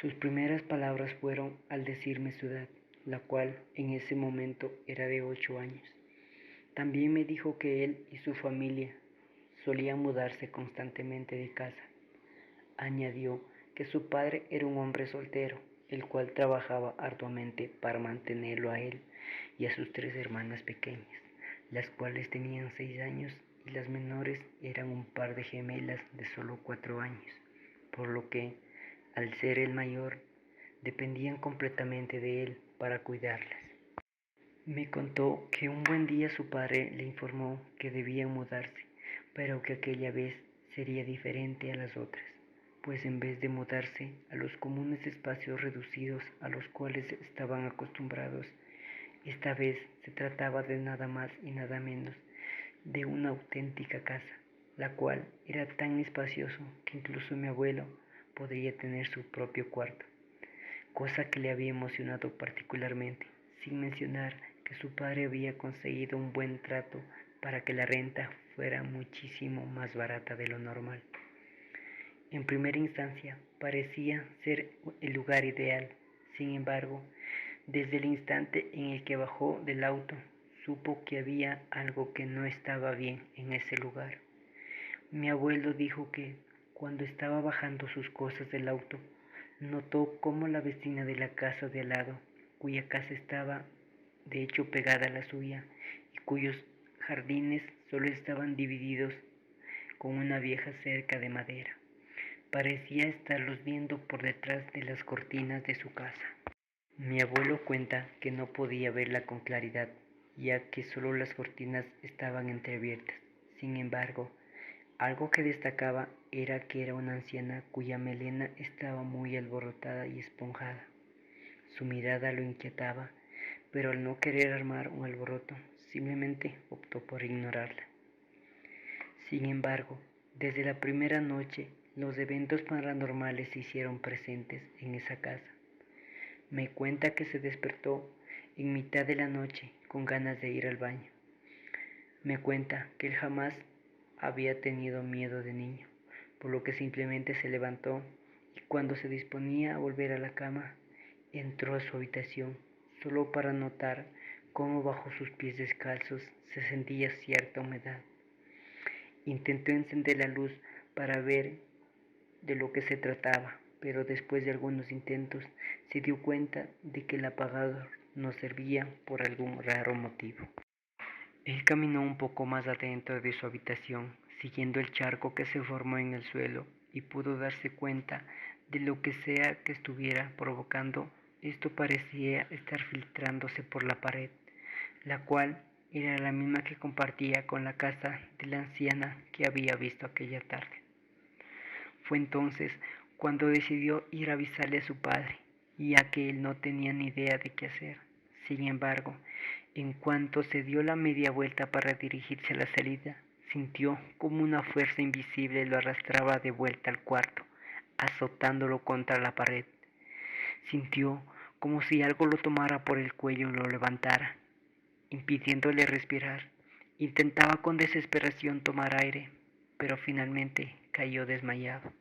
Sus primeras palabras fueron al decirme su edad, la cual en ese momento era de 8 años. También me dijo que él y su familia solían mudarse constantemente de casa. Añadió que su padre era un hombre soltero, el cual trabajaba arduamente para mantenerlo a él y a sus 3 hermanas pequeñas, las cuales tenían 6 años y las menores eran un par de gemelas de solo 4 años, por lo que, al ser el mayor, dependían completamente de él para cuidarlas. Me contó que un buen día su padre le informó que debían mudarse, pero que aquella vez sería diferente a las otras, pues en vez de mudarse a los comunes espacios reducidos a los cuales estaban acostumbrados, esta vez se trataba de nada más y nada menos de una auténtica casa, la cual era tan espacioso que incluso mi abuelo podría tener su propio cuarto, cosa que le había emocionado particularmente, sin mencionar que su padre había conseguido un buen trato para que la renta fuera muchísimo más barata de lo normal. En primera instancia parecía ser el lugar ideal. Sin embargo, desde el instante en el que bajó del auto, supo que había algo que no estaba bien en ese lugar. Mi abuelo dijo que, cuando estaba bajando sus cosas del auto, notó cómo la vecina de la casa de al lado, cuya casa estaba de hecho pegada a la suya y cuyos jardines solo estaban divididos con una vieja cerca de madera, parecía estarlos viendo por detrás de las cortinas de su casa. Mi abuelo cuenta que no podía verla con claridad, ya que solo las cortinas estaban entreabiertas. Sin embargo, algo que destacaba era que era una anciana cuya melena estaba muy alborotada y esponjada. Su mirada lo inquietaba, pero al no querer armar un alboroto, simplemente optó por ignorarla. Sin embargo, desde la primera noche, los eventos paranormales se hicieron presentes en esa casa. Me cuenta que se despertó en mitad de la noche con ganas de ir al baño. Me cuenta que él jamás había tenido miedo de niño, por lo que simplemente se levantó y cuando se disponía a volver a la cama, entró a su habitación solo para notar cómo bajo sus pies descalzos se sentía cierta humedad. Intentó encender la luz para ver de lo que se trataba, pero después de algunos intentos se dio cuenta de que el apagador no servía por algún raro motivo. Él caminó un poco más adentro de su habitación, siguiendo el charco que se formó en el suelo, y pudo darse cuenta de lo que sea que estuviera provocando. Esto parecía estar filtrándose por la pared, la cual era la misma que compartía con la casa de la anciana que había visto aquella tarde. Fue entonces cuando decidió ir a avisarle a su padre, ya que él no tenía ni idea de qué hacer. Sin embargo, en cuanto se dio la media vuelta para dirigirse a la salida, sintió como una fuerza invisible lo arrastraba de vuelta al cuarto, azotándolo contra la pared. Sintió como si algo lo tomara por el cuello y lo levantara, impidiéndole respirar. Intentaba con desesperación tomar aire, pero finalmente cayó desmayado.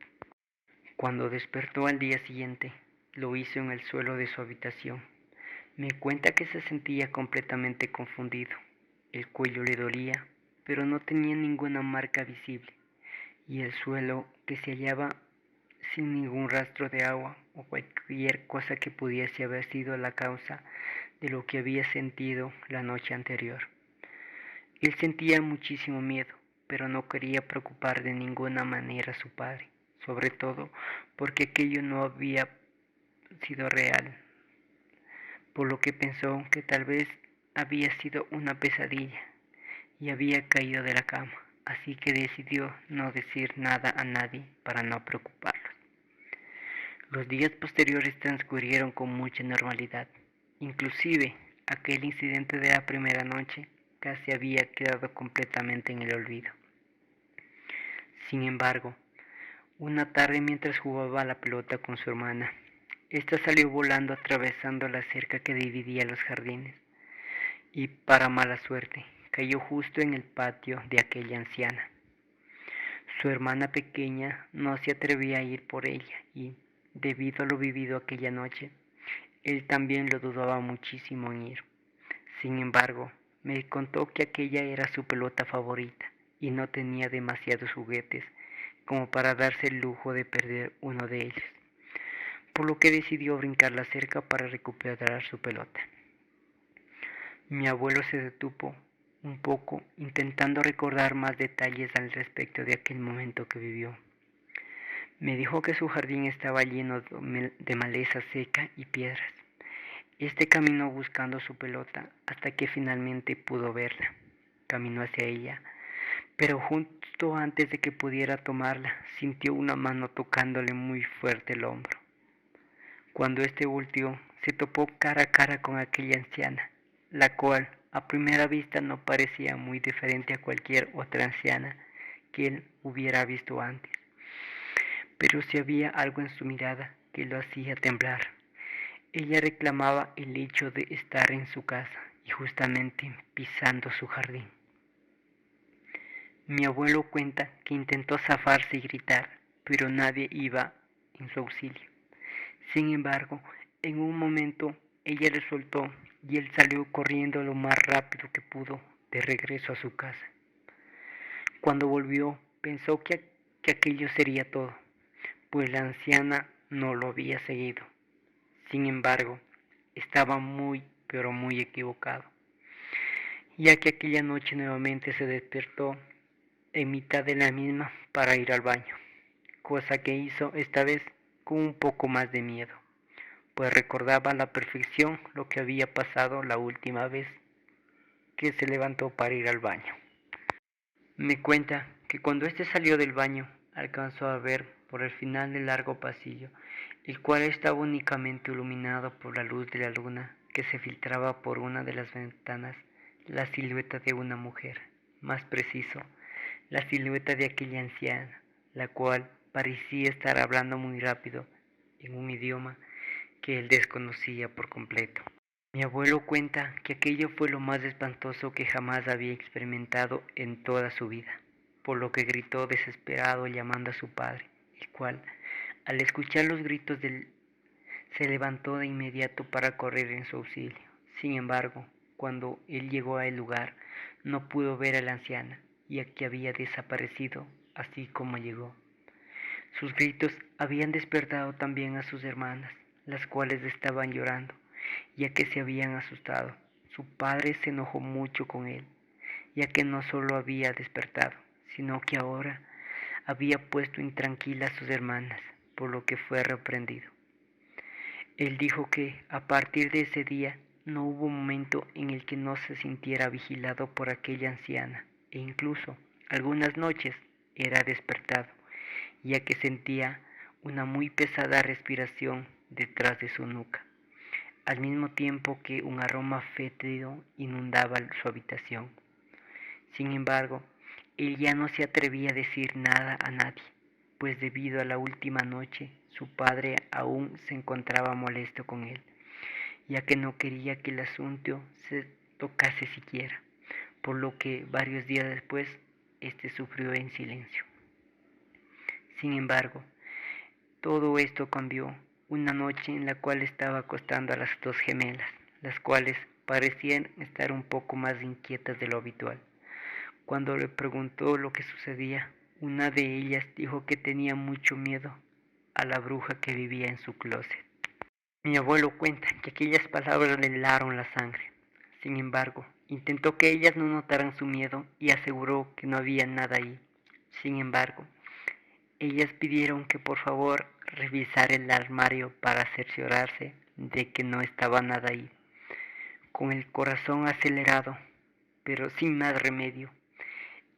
Cuando despertó al día siguiente, lo hizo en el suelo de su habitación. Me cuenta que se sentía completamente confundido. El cuello le dolía, pero no tenía ninguna marca visible, y el suelo que se hallaba sin ningún rastro de agua o cualquier cosa que pudiese haber sido la causa de lo que había sentido la noche anterior. Él sentía muchísimo miedo, pero no quería preocupar de ninguna manera a su padre, sobre todo porque aquello no había sido real, por lo que pensó que tal vez había sido una pesadilla y había caído de la cama, así que decidió no decir nada a nadie para no preocuparlos. Los días posteriores transcurrieron con mucha normalidad, inclusive aquel incidente de la primera noche casi había quedado completamente en el olvido. Sin embargo, una tarde mientras jugaba a la pelota con su hermana, esta salió volando atravesando la cerca que dividía los jardines y, para mala suerte, cayó justo en el patio de aquella anciana. Su hermana pequeña no se atrevía a ir por ella y, debido a lo vivido aquella noche, él también lo dudaba muchísimo en ir. Sin embargo, me contó que aquella era su pelota favorita y no tenía demasiados juguetes como para darse el lujo de perder uno de ellos, por lo que decidió brincar la cerca para recuperar su pelota. Mi abuelo se detuvo un poco intentando recordar más detalles al respecto de aquel momento que vivió. Me dijo que su jardín estaba lleno de maleza seca y piedras. Este caminó buscando su pelota hasta que finalmente pudo verla. Caminó hacia ella, pero justo antes de que pudiera tomarla, sintió una mano tocándole muy fuerte el hombro. Cuando este volteó, se topó cara a cara con aquella anciana, la cual a primera vista no parecía muy diferente a cualquier otra anciana que él hubiera visto antes. Pero sí había algo en su mirada que lo hacía temblar. Ella reclamaba el hecho de estar en su casa y justamente pisando su jardín. Mi abuelo cuenta que intentó zafarse y gritar, pero nadie iba en su auxilio. Sin embargo, en un momento ella le soltó y él salió corriendo lo más rápido que pudo de regreso a su casa. Cuando volvió, pensó que aquello sería todo, pues la anciana no lo había seguido. Sin embargo, estaba muy, pero muy equivocado, ya que aquella noche nuevamente se despertó en mitad de la misma para ir al baño, cosa que hizo esta vez con un poco más de miedo, pues recordaba a la perfección lo que había pasado la última vez que se levantó para ir al baño. Me cuenta que cuando éste salió del baño, alcanzó a ver por el final del largo pasillo, el cual estaba únicamente iluminado por la luz de la luna que se filtraba por una de las ventanas, la silueta de una mujer, más preciso, la silueta de aquella anciana, la cual parecía estar hablando muy rápido en un idioma que él desconocía por completo. Mi abuelo cuenta que aquello fue lo más espantoso que jamás había experimentado en toda su vida, por lo que gritó desesperado llamando a su padre, el cual, al escuchar los gritos se levantó de inmediato para correr en su auxilio. Sin embargo, cuando él llegó al lugar, no pudo ver a la anciana, ya que había desaparecido así como llegó. Sus gritos habían despertado también a sus hermanas, las cuales estaban llorando, ya que se habían asustado. Su padre se enojó mucho con él, ya que no solo había despertado, sino que ahora había puesto intranquila a sus hermanas, por lo que fue reprendido. Él dijo que a partir de ese día no hubo momento en el que no se sintiera vigilado por aquella anciana, e incluso algunas noches era despertado, ya que sentía una muy pesada respiración detrás de su nuca, al mismo tiempo que un aroma fétido inundaba su habitación. Sin embargo, él ya no se atrevía a decir nada a nadie, pues debido a la última noche, su padre aún se encontraba molesto con él, ya que no quería que el asunto se tocase siquiera, por lo que varios días después, este sufrió en silencio. Sin embargo, todo esto cambió una noche en la cual estaba acostando a las dos gemelas, las cuales parecían estar un poco más inquietas de lo habitual. Cuando le preguntó lo que sucedía, una de ellas dijo que tenía mucho miedo a la bruja que vivía en su closet. Mi abuelo cuenta que aquellas palabras le helaron la sangre. Sin embargo, intentó que ellas no notaran su miedo y aseguró que no había nada ahí. Sin embargo, ellas pidieron que por favor revisara el armario para cerciorarse de que no estaba nada ahí. Con el corazón acelerado, pero sin más remedio,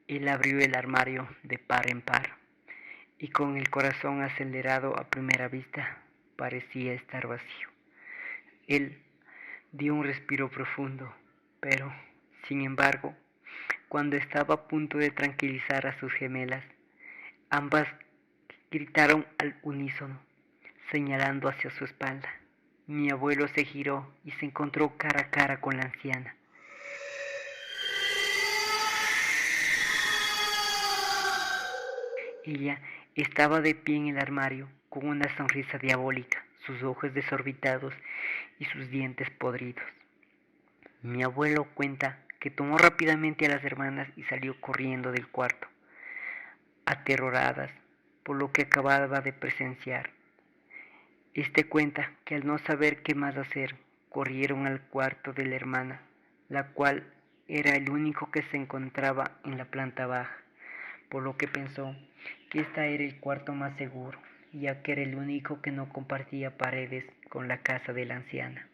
él abrió el armario de par en par, y con el corazón acelerado a primera vista, parecía estar vacío. Él dio un respiro profundo, pero, sin embargo, cuando estaba a punto de tranquilizar a sus gemelas, ambas gritaron al unísono, señalando hacia su espalda. Mi abuelo se giró y se encontró cara a cara con la anciana. Ella Estaba de pie en el armario, con una sonrisa diabólica, sus ojos desorbitados y sus dientes podridos. Mi abuelo cuenta que tomó rápidamente a las hermanas y salió corriendo del cuarto, aterroradas por lo que acababa de presenciar. Cuenta que al no saber qué más hacer, corrieron al cuarto de la hermana, la cual era el único que se encontraba en la planta baja, por lo que pensó que este era el cuarto más seguro, ya que era el único que no compartía paredes con la casa de la anciana.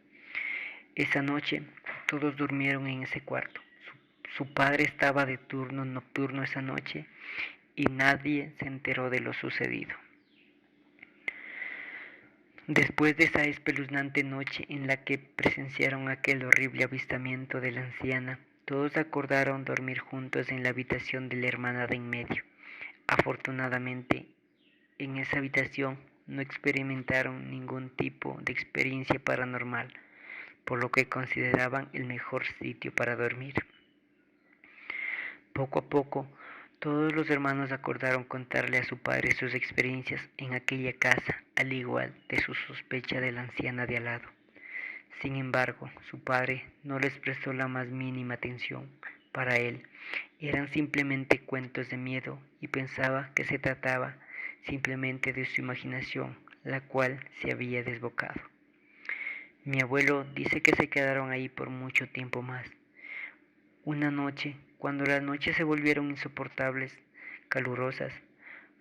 Esa noche todos durmieron en ese cuarto. Su padre estaba de turno nocturno esa noche y nadie se enteró de lo sucedido. Después de esa espeluznante noche en la que presenciaron aquel horrible avistamiento de la anciana, todos acordaron dormir juntos en la habitación de la hermana de en medio. Afortunadamente, en esa habitación no experimentaron ningún tipo de experiencia paranormal, por lo que consideraban el mejor sitio para dormir. Poco a poco, todos los hermanos acordaron contarle a su padre sus experiencias en aquella casa, al igual de su sospecha de la anciana de al lado. Sin embargo, su padre no les prestó la más mínima atención. Para él, eran simplemente cuentos de miedo y pensaba que se trataba simplemente de su imaginación, la cual se había desbocado. Mi abuelo dice que se quedaron ahí por mucho tiempo más. Una noche, cuando las noches se volvieron insoportables, calurosas,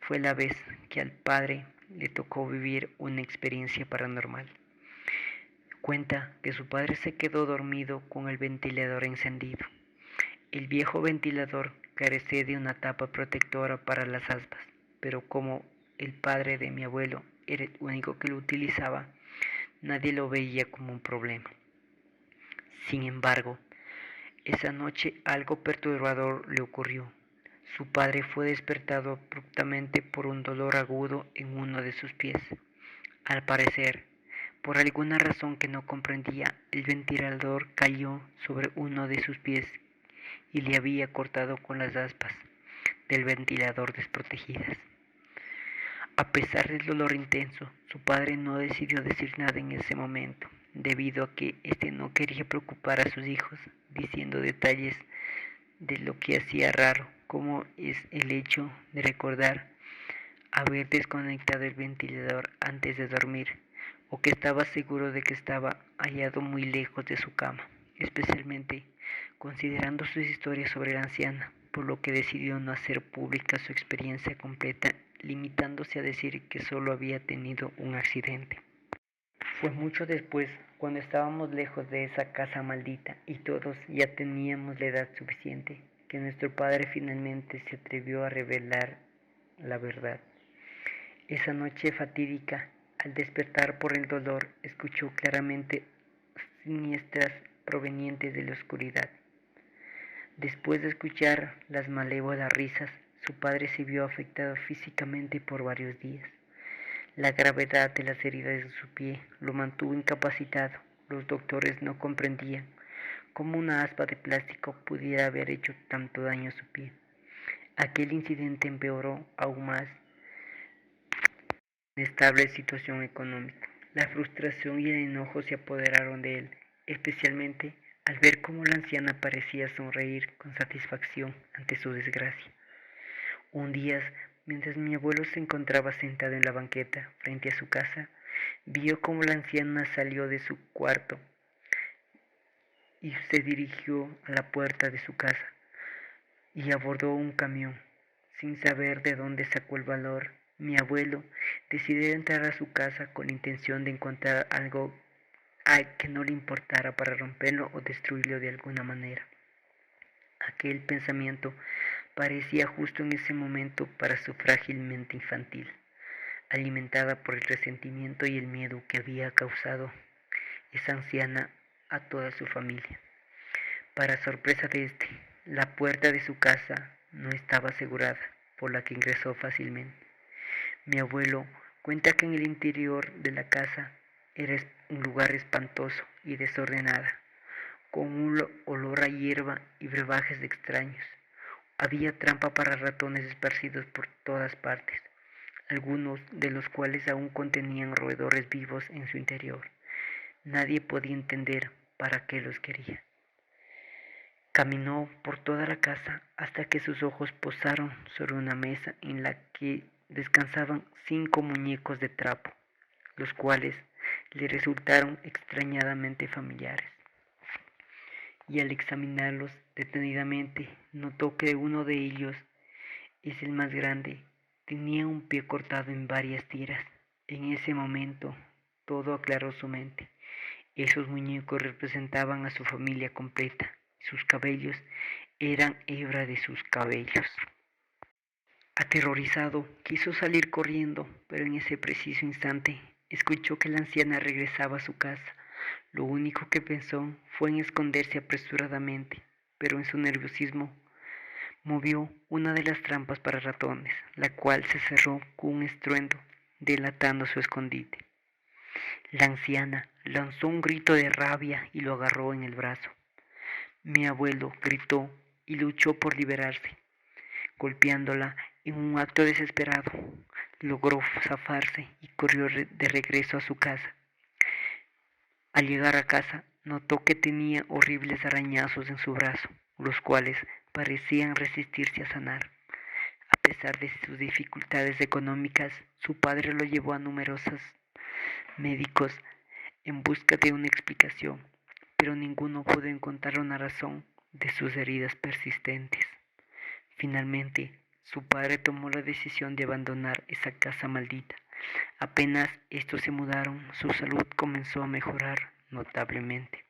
fue la vez que al padre le tocó vivir una experiencia paranormal. Cuenta que su padre se quedó dormido con el ventilador encendido. El viejo ventilador carecía de una tapa protectora para las aspas, pero como el padre de mi abuelo era el único que lo utilizaba, nadie lo veía como un problema. Sin embargo, esa noche algo perturbador le ocurrió. Su padre fue despertado abruptamente por un dolor agudo en uno de sus pies. Al parecer, por alguna razón que no comprendía, el ventilador cayó sobre uno de sus pies y le había cortado con las aspas del ventilador desprotegidas. A pesar del dolor intenso, su padre no decidió decir nada en ese momento, debido a que no quería preocupar a sus hijos, diciendo detalles de lo que hacía raro, como es el hecho de recordar haber desconectado el ventilador antes de dormir, o que estaba seguro de que estaba hallado muy lejos de su cama, especialmente considerando sus historias sobre la anciana, por lo que decidió no hacer pública su experiencia completa, limitándose a decir que solo había tenido un accidente. Fue mucho después, cuando estábamos lejos de esa casa maldita y todos ya teníamos la edad suficiente, que nuestro padre finalmente se atrevió a revelar la verdad. Esa noche fatídica, al despertar por el dolor, escuchó claramente siniestras provenientes de la oscuridad. Después de escuchar las malévolas risas, su padre se vio afectado físicamente por varios días. La gravedad de las heridas de su pie lo mantuvo incapacitado. Los doctores no comprendían cómo una aspa de plástico pudiera haber hecho tanto daño a su pie. Aquel incidente empeoró aún más la inestable situación económica. La frustración y el enojo se apoderaron de él, especialmente al ver cómo la anciana parecía sonreír con satisfacción ante su desgracia. Un día, mientras mi abuelo se encontraba sentado en la banqueta frente a su casa, vio cómo la anciana salió de su cuarto y se dirigió a la puerta de su casa y abordó un camión. Sin saber de dónde sacó el valor, mi abuelo decidió entrar a su casa con la intención de encontrar algo que no le importara para romperlo o destruirlo de alguna manera. Aquel pensamiento parecía justo en ese momento para su frágil mente infantil, alimentada por el resentimiento y el miedo que había causado esa anciana a toda su familia. Para sorpresa de la puerta de su casa no estaba asegurada, por la que ingresó fácilmente. Mi abuelo cuenta que en el interior de la casa era un lugar espantoso y desordenada, con un olor a hierba y brebajes extraños. Había trampa para ratones esparcidos por todas partes. algunos de los cuales aún contenían roedores vivos en su interior. Nadie podía entender para qué los quería. Caminó por toda la casa hasta que sus ojos posaron sobre una mesa en la que descansaban 5 muñecos de trapo, los cuales le resultaron extrañadamente familiares. Y al examinarlos detenidamente, notó que uno de ellos, es el más grande, tenía un pie cortado en varias tiras. En ese momento, todo aclaró su mente. Esos muñecos representaban a su familia completa. Sus cabellos eran hebra de sus cabellos. Aterrorizado, quiso salir corriendo, pero en ese preciso instante escuchó que la anciana regresaba a su casa. Lo único que pensó fue en esconderse apresuradamente, pero en su nerviosismo movió una de las trampas para ratones, la cual se cerró con un estruendo, delatando su escondite. La anciana lanzó un grito de rabia y lo agarró en el brazo. Mi abuelo gritó y luchó por liberarse, golpeándola en un acto desesperado. Logró zafarse y corrió de regreso a su casa. Al llegar a casa, notó que tenía horribles arañazos en su brazo, los cuales parecían resistirse a sanar. A pesar de sus dificultades económicas, su padre lo llevó a numerosos médicos en busca de una explicación, pero ninguno pudo encontrar una razón de sus heridas persistentes. Finalmente, su padre tomó la decisión de abandonar esa casa maldita. Apenas estos se mudaron, su salud comenzó a mejorar notablemente.